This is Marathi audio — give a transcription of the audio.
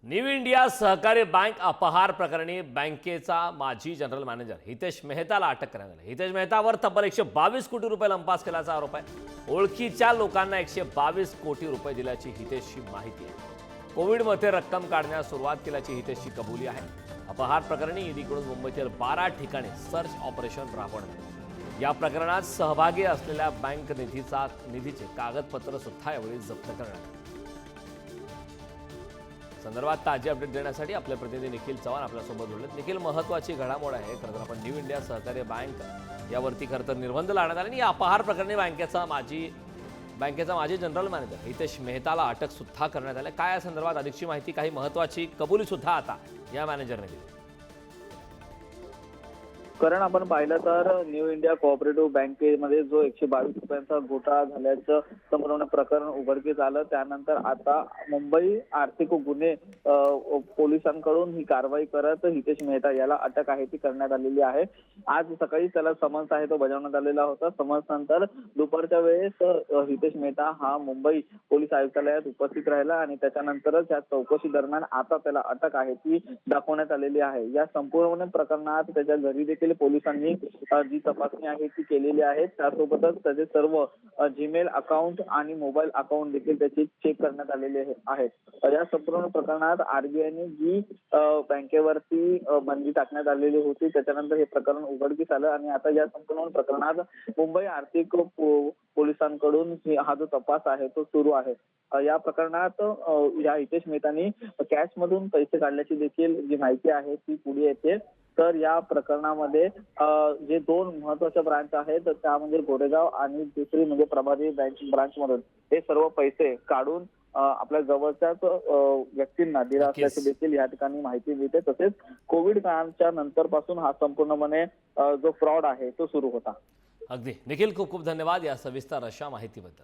न्यू इंडिया सहकारी बँक अपहार प्रकरणी बँकेचा माजी जनरल मॅनेजर हितेश मेहताला अटक करण्यात आली। हितेश मेहतावर तब्बल 122 कोटी रुपये लंपास केल्याचा आरोप आहे। ओळखीच्या लोकांना 122 कोटी रुपये दिल्याची हितेशची माहिती आहे। कोविडमध्ये रक्कम काढण्यास सुरुवात केल्याची हितेशची कबुली आहे। अपहार प्रकरणी ईडीकडून मुंबईतील 12 ठिकाणी सर्च ऑपरेशन राबवण्यात आले। या प्रकरणात सहभागी असलेल्या बँक निधीचे कागदपत्र सुद्धा यावेळी जप्त करण्यात आले। संदर्भात ताजी अपडेट देण्यासाठी आपले प्रतिनिधी निखिल चव्हाण आपल्यासोबत जोडलेत। निखिल, महत्त्वाची घडामोड आहे। खरं तर आपण न्यू इंडिया सहकारी बँक यावरती खरं तर निर्बंध लावण्यात आले आणि या अपहार प्रकरणी बँकेचा माजी जनरल मॅनेजर हितेश मेहताला अटक सुद्धा करण्यात आली। काय या संदर्भात अधिकची माहिती, काही महत्त्वाची कबुली सुद्धा आता या मॅनेजरने दिली? कारण आपण पाहिलं तर न्यू इंडिया कोऑपरेटिव्ह बँकेमध्ये जो 122 रुपयांचा घोटाळा झाल्याचं संपूर्ण प्रकरण उघडकीस आलं, त्यानंतर आता मुंबई आर्थिक गुन्हे पोलिसांकडून ही कारवाई करत हितेश मेहता याला अटक आहे ती करण्यात आलेली आहे। आज सकाळी त्याला समन्स आहे तो बजावण्यात आलेला होता। समन्स नंतर दुपारच्या वेळेस हितेश मेहता हा मुंबई पोलीस आयुक्तालयात उपस्थित राहिला आणि त्याच्यानंतरच या चौकशी दरम्यान आता त्याला अटक आहे ती दाखवण्यात आलेली आहे। या संपूर्ण प्रकरणात त्याच्या घरी देखील पोलिसांनी जी तपासणी आहे ती केलेली आहे। त्यासोबतच त्याचे सर्व जीमेल अकाउंट आणि मोबाईल अकाउंट देखील त्याची चेक करण्यात आलेले आहेत। या संपूर्ण प्रकरणात आरबीआयने जी बँकेवरती बंदी टाकण्यात आलेली होती त्याच्यानंतर हे प्रकरण उघडकीस आलं आणि आता या संपूर्ण प्रकरणात मुंबई आर्थिक पोलिसांकडून हा जो तपास आहे तो सुरू आहे। या प्रकरणात या हितेश मेहतानी कॅश मधून पैसे काढल्याची देखील जी माहिती आहे ती पुढे येते। तर या प्रकरणामध्ये जे दोन महत्वाच्या ब्रांच आहेत त्या म्हणजे गोरेगाव आणि दुसरी म्हणजे प्रभारी ब्रांच मधून हे सर्व पैसे काढून आपल्या जवळच्याच व्यक्तींना दिला असल्याची देखील या ठिकाणी माहिती मिळते। तसेच कोविड काळाच्या नंतर पासून हा संपूर्णपणे जो फ्रॉड आहे तो सुरू होता। अगदी निखिल, खूप खूप धन्यवाद या सविस्तर अशा माहितीबद्दल।